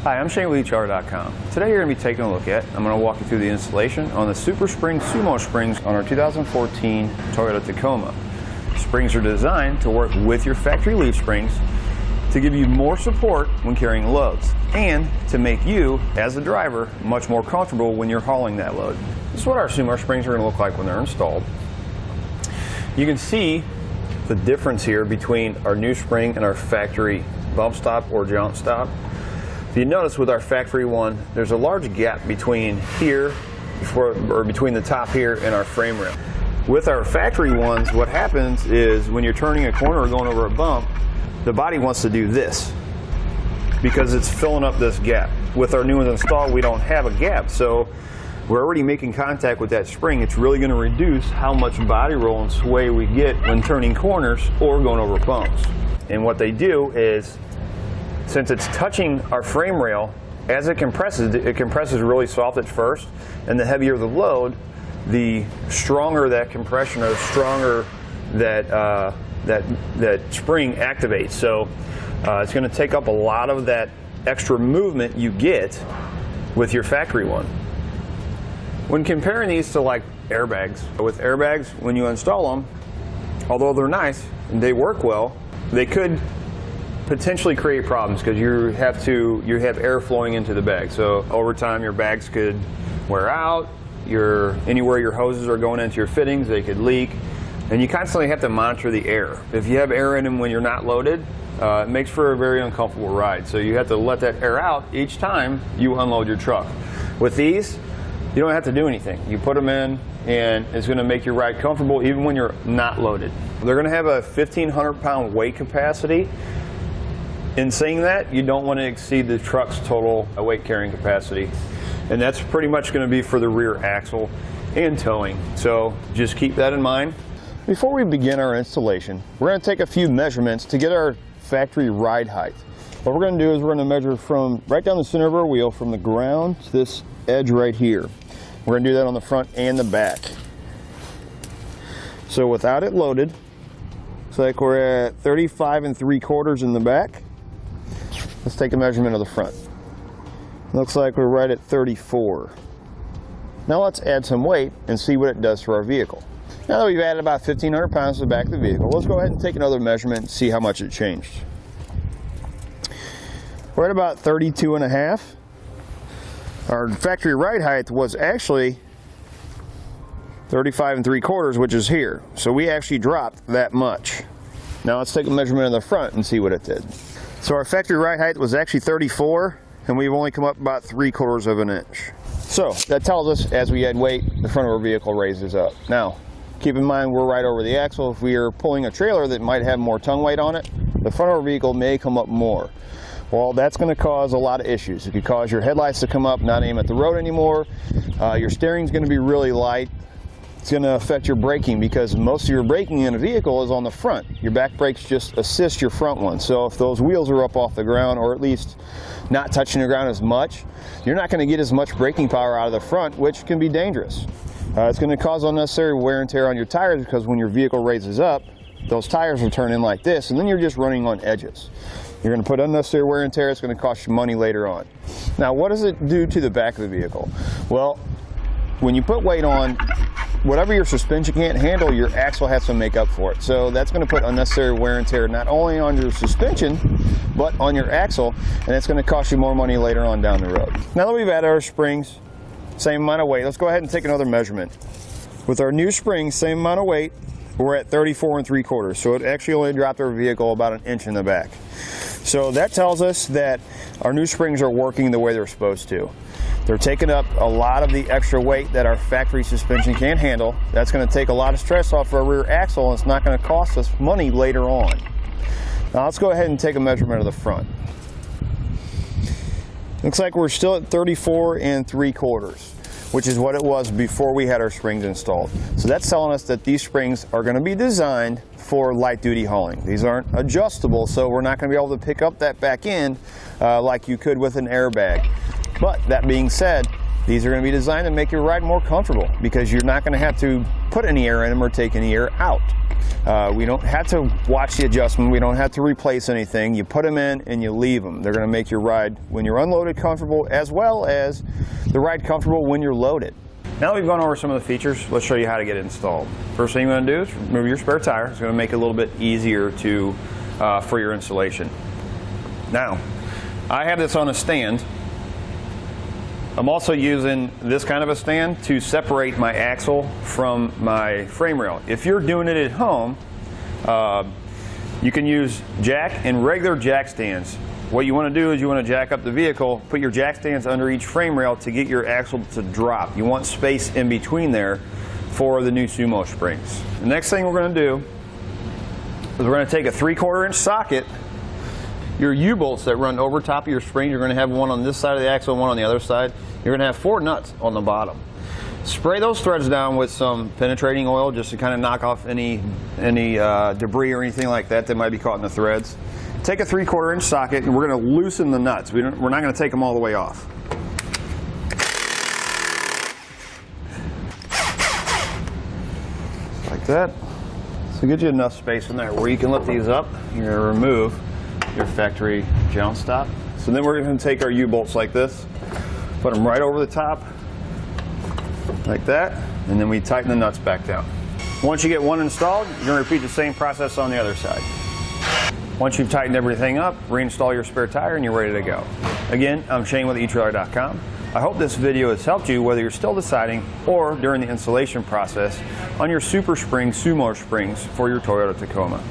Hi, I'm Shane with etrailer.com. Today you're going to be taking a look at, I'm going to walk you through the installation on the SuperSprings SumoSprings on our 2014 Toyota Tacoma. Springs are designed to work with your factory leaf springs to give you more support when carrying loads and to make you, as the driver, much more comfortable when you're hauling that load. This is what our SumoSprings are going to look like when they're installed. You can see the difference here between our new spring and our factory bump stop or jaunt stop. If you notice with our factory one, there's a large gap between here, between the top here and our frame rail. With our factory ones, what happens is when you're turning a corner or going over a bump, the body wants to do this because it's filling up this gap. With our new ones installed, we don't have a gap, so we're already making contact with that spring. It's really going to reduce how much body roll and sway we get when turning corners or going over bumps. And what they do is, since it's touching our frame rail, as it compresses really soft at first, and the heavier the load, the stronger that compression or the stronger that spring activates. So it's going to take up a lot of that extra movement you get with your factory one. When comparing these to like airbags, with airbags, when you install them, although they're nice and they work well, they could potentially create problems because you have air flowing into the bag. So over time your bags could wear out, anywhere your hoses are going into your fittings, they could leak, and you constantly have to monitor the air. If you have air in them when you're not loaded, it makes for a very uncomfortable ride. So you have to let that air out each time you unload your truck. With these, you don't have to do anything. You put them in and it's going to make your ride comfortable even when you're not loaded. They're going to have a 1,500 pound weight capacity. In saying that, you don't want to exceed the truck's total weight carrying capacity. And that's pretty much going to be for the rear axle and towing. So just keep that in mind. Before we begin our installation, we're going to take a few measurements to get our factory ride height. What we're going to do is we're going to measure from right down the center of our wheel from the ground to this edge right here. We're going to do that on the front and the back. So without it loaded, it's like we're at 35 3/4 in the back. Let's take a measurement of the front. Looks like we're right at 34. Now let's add some weight and see what it does to our vehicle. Now that we've added about 1,500 pounds to the back of the vehicle, let's go ahead and take another measurement and see how much it changed. We're at about 32.5. Our factory ride height was actually 35 3/4, which is here. So we actually dropped that much. Now let's take a measurement of the front and see what it did. So our factory ride height was actually 34, and we've only come up about 3/4 of an inch. So that tells us as we add weight, the front of our vehicle raises up. Now, keep in mind we're right over the axle. If we are pulling a trailer that might have more tongue weight on it, the front of our vehicle may come up more. Well, that's going to cause a lot of issues. It could cause your headlights to come up, not aim at the road anymore. Your steering's going to be really light. It's going to affect your braking because most of your braking in a vehicle is on the front. Your back brakes just assist your front one. So if those wheels are up off the ground, or at least not touching the ground as much, you're not going to get as much braking power out of the front, which can be dangerous. It's going to cause unnecessary wear and tear on your tires because when your vehicle raises up, those tires will turn in like this, and then you're just running on edges. You're going to put unnecessary wear and tear. It's going to cost you money later on. Now, what does it do to the back of the vehicle? Well, when you put weight on, whatever your suspension can't handle, your axle has to make up for it. So that's going to put unnecessary wear and tear not only on your suspension, but on your axle, and it's going to cost you more money later on down the road. Now that we've added our springs, same amount of weight, let's go ahead and take another measurement. With our new springs, same amount of weight, we're at 34 3/4. So it actually only dropped our vehicle about an inch in the back. So that tells us that our new springs are working the way they're supposed to. They're taking up a lot of the extra weight that our factory suspension can't handle. That's going to take a lot of stress off our rear axle, and it's not going to cost us money later on. Now let's go ahead and take a measurement of the front. Looks like we're still at 34 3/4, which is what it was before we had our springs installed. So that's telling us that these springs are going to be designed for light duty hauling. These aren't adjustable, so we're not going to be able to pick up that back end like you could with an airbag. But that being said, these are going to be designed to make your ride more comfortable because you're not going to have to put any air in them or take any air out. We don't have to watch the adjustment. We don't have to replace anything. You put them in and you leave them. They're going to make your ride when you're unloaded comfortable, as well as the ride comfortable when you're loaded. Now that we've gone over some of the features, let's show you how to get it installed. First thing you want to do is remove your spare tire. It's going to make it a little bit easier for your installation. Now, I have this on a stand. I'm also using this kind of a stand to separate my axle from my frame rail. If you're doing it at home, you can use jack and regular jack stands. What you want to do is you want to jack up the vehicle, put your jack stands under each frame rail to get your axle to drop. You want space in between there for the new SumoSprings. The next thing we're going to do is we're going to take a 3/4 inch socket. Your U-bolts that run over top of your springs, you're going to have one on this side of the axle and one on the other side. You're going to have 4 nuts on the bottom. Spray those threads down with some penetrating oil just to kind of knock off any debris or anything like that that might be caught in the threads. Take a 3/4 inch socket and we're going to loosen the nuts. We're not going to take them all the way off. Like that. So get you enough space in there where you can lift these up. You're going to remove your factory jound stop. So then we're going to take our U-bolts like this, put them right over the top, like that, and then we tighten the nuts back down. Once you get one installed, you're going to repeat the same process on the other side. Once you've tightened everything up, reinstall your spare tire and you're ready to go. Again, I'm Shane with etrailer.com. I hope this video has helped you whether you're still deciding or during the installation process on your SuperSprings SumoSprings for your Toyota Tacoma.